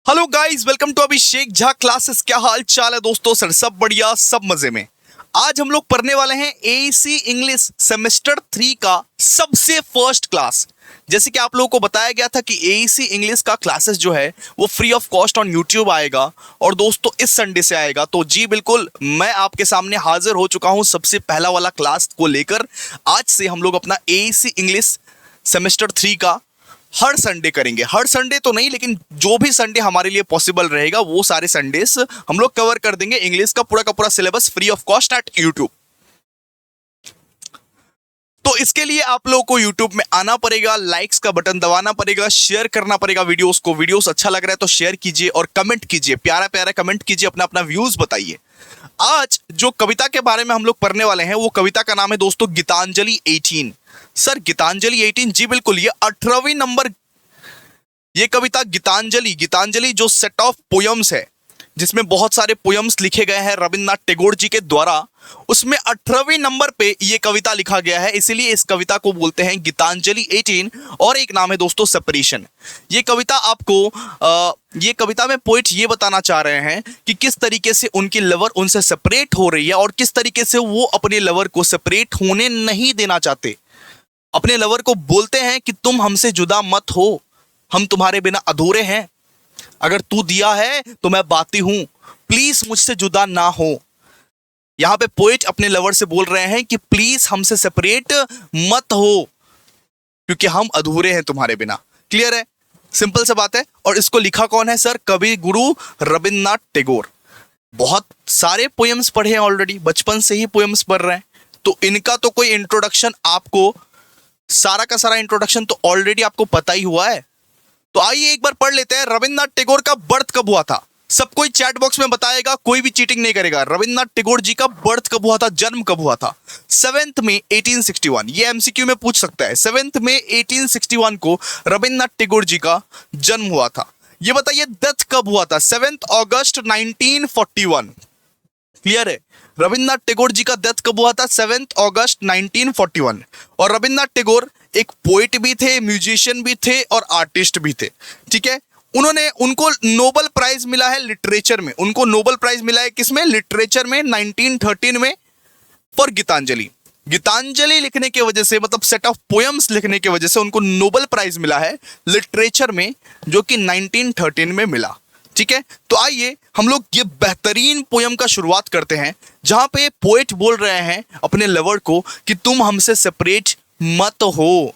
Hello guys, welcome to Abhishek Jha classes. क्या हाल चाल है दोस्तों? सर सब बढ़िया, सब मजे में। आज हम लोग पढ़ने वाले हैं एईसी इंग्लिश सेमेस्टर 3 का सबसे फर्स्ट क्लास। जैसे कि आप लोगों को बताया गया था कि एईसी इंग्लिश का क्लासेस जो है वो free of cost on YouTube आएगा और दोस्तों इस संडे से आएगा। तो जी बिल्कुल, मैं आपके सामने हाजिर हो चुका हूं सबसे पहला वाला क्लास को लेकर। आज से हम लोग अपना एईसी इंग्लिश सेमेस्टर 3 का हर संडे करेंगे। हर संडे तो नहीं, लेकिन जो भी संडे हमारे लिए पॉसिबल रहेगा वो सारे संडेस हम लोग कवर कर देंगे इंग्लिश का पूरा syllabus free of cost at YouTube. तो इसके लिए आप लोगों को यूट्यूब में आना पड़ेगा, लाइक्स का बटन दबाना पड़ेगा, शेयर करना पड़ेगा वीडियोस को। वीडियोस अच्छा लग रहा है तो शेयर कीजिए और कमेंट कीजिए, प्यारा प्यारा कमेंट कीजिए, अपना अपना व्यूज बताइए। आज जो कविता के बारे में हम लोग पढ़ने वाले हैं वो कविता का नाम है दोस्तों गीतांजलि 18। सर गीतांजलि 18? जी बिल्कुल, ये 18वीं नंबर ये कविता गीतांजलि जो सेट ऑफ पोयम्स है जिसमें बहुत सारे पोयम्स लिखे गए हैं रविंद्रनाथ टैगोर जी के द्वारा, उसमें 18वीं नंबर पे ये कविता लिखा गया है, इसीलिए इस कविता को बोलते हैं गीतांजलि 18। और एक नाम है दोस्तों सेपरेशन। ये कविता ये कविता में पोइट ये बताना चाह रहे हैं कि किस तरीके से उनकी लवर उनसे सेपरेट हो रही है और किस तरीके से वो अपने लवर को सेपरेट होने नहीं देना चाहते। अपने लवर को बोलते हैं कि तुम हमसे जुदा मत हो, हम तुम्हारे बिना अधूरे हैं, अगर तू दिया है तो मैं बाती हूं, प्लीज मुझसे जुदा ना हो। यहां पे पोएट अपने लवर से बोल रहे हैं कि प्लीज हमसे सेपरेट मत हो क्योंकि हम अधूरे हैं तुम्हारे बिना। क्लियर है? सिंपल सा बात है। और इसको लिखा कौन है सर? कवि गुरु रविंद्रनाथ टैगोर। बहुत सारे पोएम्स पढ़े हैं ऑलरेडी, बचपन से ही पोएम्स पढ़ रहे हैं, तो इनका तो कोई इंट्रोडक्शन आपको, सारा का सारा इंट्रोडक्शन तो ऑलरेडी आपको पता ही हुआ है। तो आइए एक बार पढ़ लेते हैं रविंद्रनाथ टैगोर का बर्थ कब हुआ था। सब कोई चैट बॉक्स में बताएगा, कोई भी चीटिंग नहीं करेगा। रविंद्रनाथ टैगोर जी का बर्थ कब हुआ था, जन्म कब हुआ था? 7 मई 1861। ये एमसीक्यू में पूछ सकता है। 7 मई 1861 को रविंद्रनाथ टैगोर जी का जन्म हुआ था। ये बताइए डेथ कब हुआ था? 7 अगस्त 1941। क्लियर है? रविंद्रनाथ टैगोर जी का डेथ कब हुआ था? 7 अगस्त 1941। और रविंद्रनाथ टैगोर एक पोइट भी थे, म्यूजिशियन भी थे और आर्टिस्ट भी थे। ठीक है? उनको नोबेल प्राइज मिला है लिटरेचर में। उनको नोबेल प्राइज मिला है किसमें? लिटरेचर में, 1913 में, फॉर गीतांजलि। गीतांजलि लिखने की वजह से, मतलब सेट ऑफ पोएम्स लिखने की वजह से उनको नोबेल प्राइज मिला है लिटरेचर में, जो कि 1913 में मिला। ठीक है? तो आइए हम लोग ये बेहतरीन पोयम का शुरुआत करते हैं, जहां पे पोएट बोल रहे हैं अपने लवर को कि तुम हमसे सेपरेट मत हो,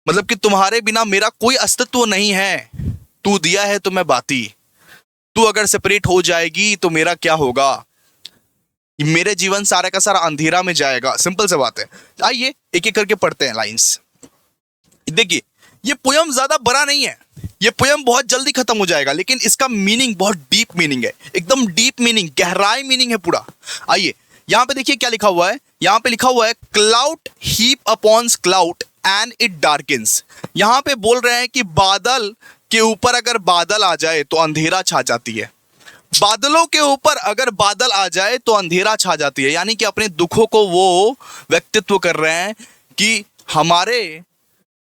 मतलब कि तुम्हारे बिना मेरा कोई अस्तित्व नहीं है, तू दिया है तो मैं बाती, तू अगर सेपरेट हो जाएगी तो मेरा क्या होगा, मेरे जीवन सारा का सारा अंधेरा में जाएगा। सिंपल सी बात है। आइए एक एक करके पढ़ते हैं लाइंस। देखिए ये पोयम ज्यादा बड़ा नहीं है, ये पोयम बहुत जल्दी खत्म हो जाएगा, लेकिन इसका मीनिंग बहुत डीप मीनिंग है, एकदम डीप मीनिंग, गहराई मीनिंग है पूरा। आइए यहां पे देखिए क्या लिखा हुआ है। यहां पे लिखा हुआ है cloud heap upon cloud and it darkens. यहां पे बोल रहे हैं कि बादल के ऊपर अगर बादल आ जाए तो अंधेरा छा जाती है। बादलों के ऊपर अगर बादल आ जाए तो अंधेरा छा जाती है, यानी कि अपने दुखों को वो व्यक्तित्व कर रहे हैं कि हमारे,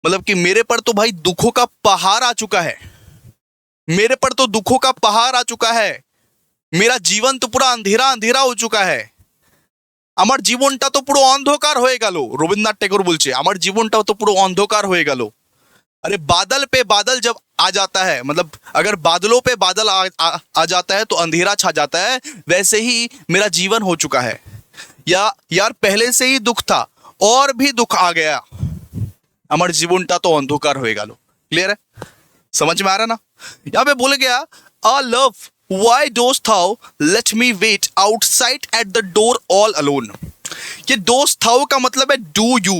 मतलब कि मेरे पर तो भाई दुखों का पहाड़ आ चुका है, मेरे पर तो दुखों का पहाड़ आ चुका है, मेरा जीवन तो पूरा अंधेरा अंधेरा हो चुका है, আমার জীবনটা তো পুরো অন্ধকার হয়ে গেল। রবীন্দ্রনাথ टैगोर বলছে আমার জীবনটা তো পুরো অন্ধকার হয়ে গেল। अरे बादल पे बादल जब आ जाता है, मतलब अगर बादलों पे बादल आ जाता है तो अंधेरा छा जाता है, वैसे ही मेरा जीवन हो चुका है। या यार पहले से ही दुख था और भी दुख आ गया, আমার জীবনটা তো অন্ধকার হয়ে গেল। क्लियर है? समझ में आ रहा ना? यहाँ पे बोल गया आ love why dost thou let me wait outside at the door all alone. ये दोस्त थाओ का मतलब है डू यू।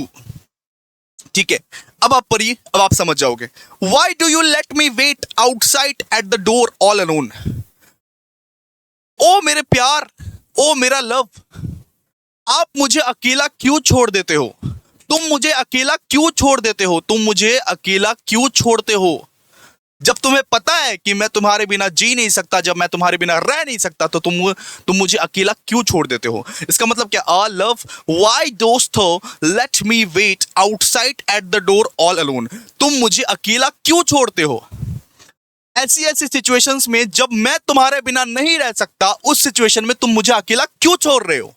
ठीक है? अब आप पढ़िए, अब आप समझ जाओगे। Why do you let me wait outside at the door all alone. ओ मेरे प्यार, ओ मेरा लव, आप मुझे अकेला क्यों छोड़ देते हो? तुम मुझे अकेला क्यों छोड़ देते हो? तुम मुझे अकेला क्यों छोड़ते हो? जब तुम्हें पता है कि मैं तुम्हारे बिना जी नहीं सकता, जब मैं तुम्हारे बिना रह नहीं सकता, तो तुम मुझे अकेला क्यों छोड़ देते हो? इसका मतलब क्या? आ लव व्हाई दोस्तों let me wait outside at the door all alone. तुम मुझे अकेला क्यों छोड़ते हो? ऐसी ऐसी सिचुएशंस में जब मैं तुम्हारे बिना नहीं रह सकता, उस सिचुएशन में तुम मुझे अकेला क्यों छोड़ रहे हो?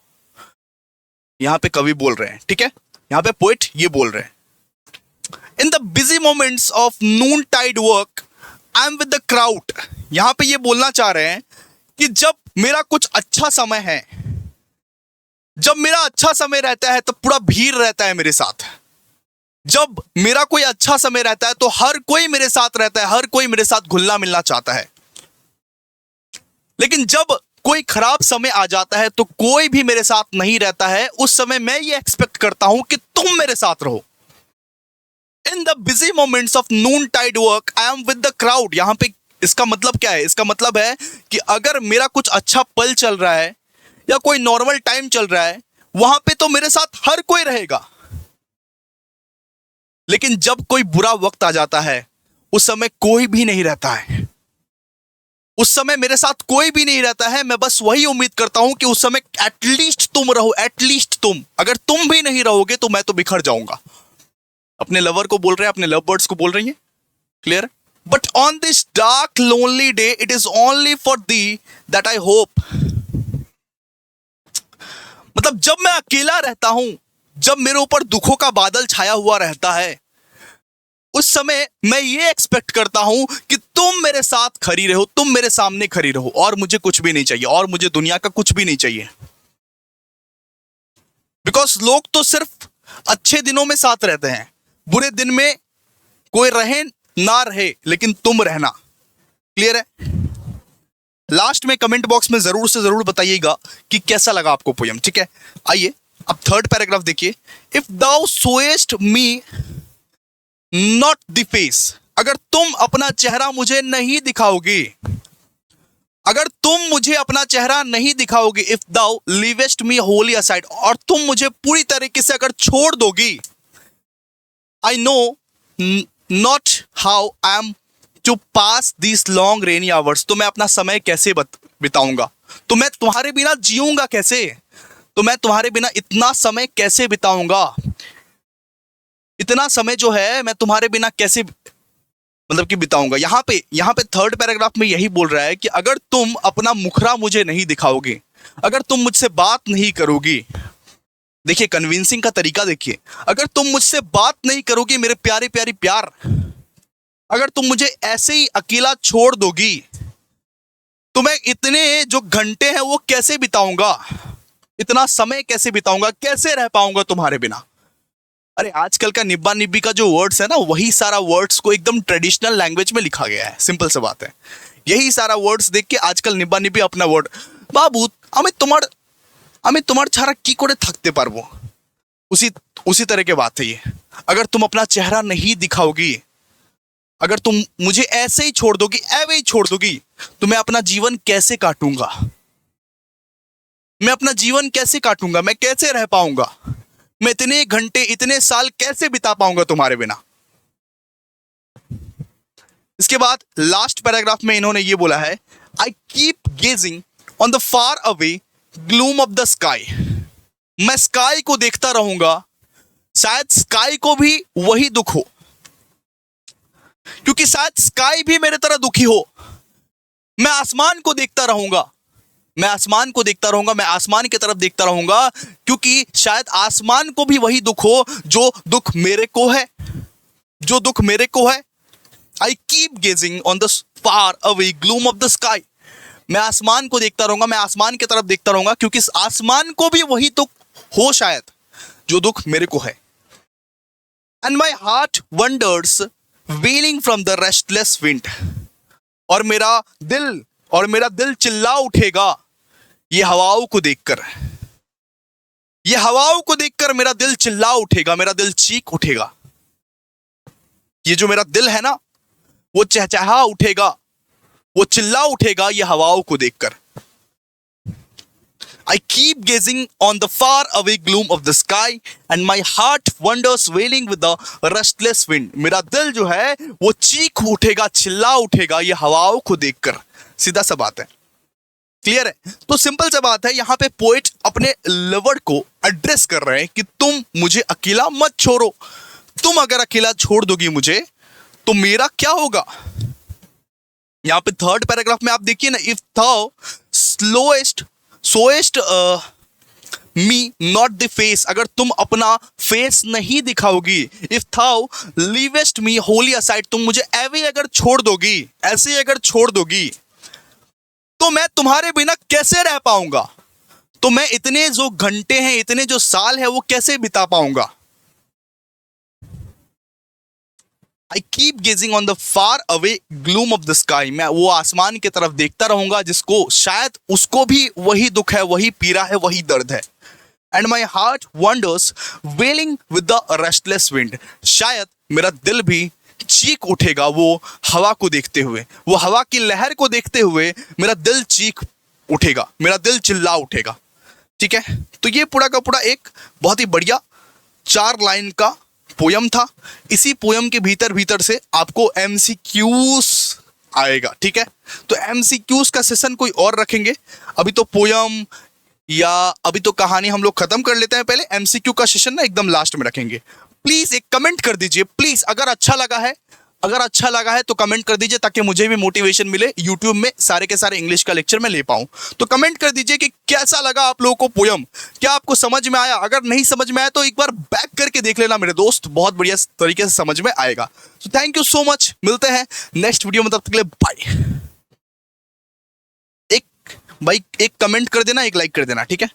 यहां पे कवि बोल रहे हैं, ठीक है, यहां पे पोएट ये बोल रहे हैं, in the busy moments of noontide work I am with the crowd. यहां पे ये बोलना चाह रहे हैं कि जब मेरा कुछ अच्छा समय है, जब मेरा अच्छा समय रहता है, तब पूरा भीड़ रहता है मेरे साथ। जब मेरा कोई अच्छा समय रहता है तो हर कोई मेरे साथ रहता है, हर कोई मेरे साथ घुलना मिलना चाहता है। लेकिन जब कोई खराब समय आ जाता है तो कोई भी मेरे साथ नहीं रहता है। उस समय मैं ये एक्सपेक्ट करता हूं कि तुम मेरे साथ रहो। In the busy moments of noontide work I am with the crowd. यहां पे इसका मतलब क्या है? इसका मतलब है कि अगर मेरा कुछ अच्छा पल चल रहा है या कोई नॉर्मल टाइम चल रहा है, वहां पे तो मेरे साथ हर कोई रहेगा। लेकिन जब कोई बुरा वक्त आ जाता है, उस समय कोई भी नहीं रहता है। उस समय मेरे साथ कोई भी नहीं रहता है। मैं बस वही उम्मीद करता हूं कि उस समय एटलीस्ट तुम रहो, एटलीस्ट तुम। अगर तुम भी नहीं रहोगे तो मैं तो बिखर जाऊंगा। अपने लवर को बोल रहे हैं, अपने लव बर्ड्स को बोल रही हैं। Clear? But on this dark lonely day it is only for the that I hope. मतलब जब मैं अकेला रहता हूं, जब मेरे ऊपर दुखों का बादल छाया हुआ रहता है, उस समय मैं ये एक्सपेक्ट करता हूं कि तुम मेरे साथ खड़ी रहो, तुम मेरे सामने खड़ी रहो, और मुझे कुछ भी नहीं चाहिए, और मुझे दुनिया का कुछ भी नहीं चाहिए। बिकॉज लोग तो सिर्फ अच्छे दिनों में साथ रहते हैं, बुरे दिन में कोई रहे ना रहे, लेकिन तुम रहना। क्लियर है? लास्ट में कमेंट बॉक्स में जरूर से जरूर बताइएगा कि कैसा लगा आपको पोयम। ठीक है, आइए अब थर्ड पैराग्राफ देखिए। If thou showest me not the face, अगर तुम अपना चेहरा मुझे नहीं दिखाओगे, अगर तुम मुझे अपना चेहरा नहीं दिखाओगे, if thou leavest me wholly aside, और तुम मुझे पूरी तरीके से अगर छोड़ दोगी, I know not how I am to pass this long rainy hours, तो मैं अपना समय कैसे बिताऊंगा, तो मैं तुम्हारे बिना जीऊंगा कैसे, तो मैं तुम्हारे बिना इतना समय कैसे बिताऊंगा, इतना समय जो है मैं तुम्हारे बिना कैसे मतलब कि बिताऊंगा। यहां पे थर्ड पैराग्राफ में यही बोल रहा है कि अगर तुम अपना मुखरा मुझे नहीं दिखाओगे, अगर तुम मुझसे बात नहीं करोगी, देखिए कन्विंसिंग का तरीका देखिए, अगर तुम मुझसे बात नहीं करोगी मेरे प्यारे प्यारी प्यार, अगर तुम मुझे ऐसे ही अकेला छोड़ दोगी, तो मैं इतने जो घंटे हैं वो कैसे बिताऊंगा, इतना समय कैसे बिताऊंगा, कैसे रह पाऊंगा तुम्हारे बिना। अरे आजकल का निब्बा निब्बी का जो वर्ड्स है ना, वही सारा वर्ड्स को एकदम ट्रेडिशनल लैंग्वेज में लिखा गया है। सिंपल सा बात है, यही सारा वर्ड्स देख के आजकल निब्बा निब्बी अपना वर्ड, बाबू আমি তোমার ছাড়া কি করে থাকতে পারবো, उसी तरह की बात है ये। अगर तुम अपना चेहरा नहीं दिखाओगी, अगर तुम मुझे ऐसे ही छोड़ दोगी, ऐवे ही छोड़ दोगी, तो मैं अपना जीवन कैसे काटूंगा, मैं अपना जीवन कैसे काटूंगा, मैं कैसे रह पाऊंगा, मैं इतने घंटे इतने साल कैसे बिता पाऊंगा तुम्हारे बिना। इसके बाद लास्ट पैराग्राफ में इन्होंने ये बोला है, I keep gazing on the far away gloom of the sky, मैं स्काई को देखता रहूंगा, शायद स्काई को भी वही दुख हो, क्योंकि शायद स्काई भी मेरे तरह दुखी हो। मैं आसमान को देखता रहूंगा, मैं आसमान को देखता रहूंगा, मैं आसमान की तरफ देखता रहूंगा, क्योंकि शायद आसमान को भी वही दुख हो जो दुख मेरे को है, जो दुख मेरे को है। I keep gazing on the far away gloom of the sky, मैं आसमान को देखता रहूंगा, मैं आसमान की तरफ देखता रहूंगा, क्योंकि इस आसमान को भी वही दुख हो शायद जो दुख मेरे को है। And my heart wonders wheeling from the restless wind, और मेरा दिल चिल्ला उठेगा ये हवाओं को देखकर, ये हवाओं को देखकर मेरा दिल चिल्ला उठेगा, मेरा दिल चीख उठेगा। ये जो मेरा दिल है ना, वो चहचहा उठेगा, वो चिल्ला उठेगा ये हवाओं को देखकर। I keep gazing on the far away gloom of the sky and my heart wanders wailing with the restless wind. मेरा दिल जो है वो चीख उठेगा, चिल्ला उठेगा ये हवाओं को देखकर। सीधा सा बात है, क्लियर है? तो सिंपल सा बात है, यहाँ पे पोएट अपने लवर को एड्रेस कर रहे हैं कि तुम मुझे अकेला मत छोड़ो, तुम अगर अकेला छोड़ दोगी मुझे तो मेरा क्या होगा, यहाँ पे थर्ड पैराग्राफ में आप देखिए ना, if thou showest me not the face, अगर तुम अपना फेस नहीं दिखाओगी, if thou leavest me wholly aside, तुम मुझे अगर छोड़ दोगी, ऐसे अगर छोड़ दोगी, तो मैं तुम्हारे बिना कैसे रह पाऊंगा, तो मैं इतने जो घंटे हैं, इतने जो साल है, वो कैसे बिता पाऊंगा। I keep gazing on the far away gloom of the sky, मैं वो आसमान की तरफ देखता रहूंगा जिसको शायद उसको भी वही दुख है, वही पीड़ा है, वही दर्द है। And my heart wanders wailing with the restless wind, शायद मेरा दिल भी चीख उठेगा वो हवा को देखते हुए, वो हवा की लहर को देखते हुए मेरा दिल चीख उठेगा, मेरा दिल चिल्ला उठेगा। ठीक है, तो ये पूरा का पूरा एक बहुत ही बढ़िया 4 लाइन का पोयम था। इसी पोयम के भीतर भीतर से आपको एमसीक्यूज आएगा। ठीक है, तो एमसीक्यूज का सेशन कोई और रखेंगे, अभी तो पोयम या अभी तो कहानी हम लोग खत्म कर लेते हैं, पहले एमसीक्यू का सेशन ना एकदम लास्ट में रखेंगे। प्लीज एक कमेंट कर दीजिए, प्लीज अगर अच्छा लगा है तो कमेंट कर दीजिए, ताकि मुझे भी मोटिवेशन मिले यूट्यूब में सारे के सारे इंग्लिश का लेक्चर में ले पाऊं। तो कमेंट कर दीजिए कि कैसा लगा आप लोगों को पोयम, क्या आपको समझ में आया। अगर नहीं समझ में आया तो एक बार बैक करके देख लेना मेरे दोस्त, बहुत बढ़िया तरीके से समझ में आएगा। तो थैंक यू सो मच, मिलते हैं नेक्स्ट वीडियो में, तब तक के लिए बाय। एक कमेंट कर देना, एक लाइक कर देना, ठीक है।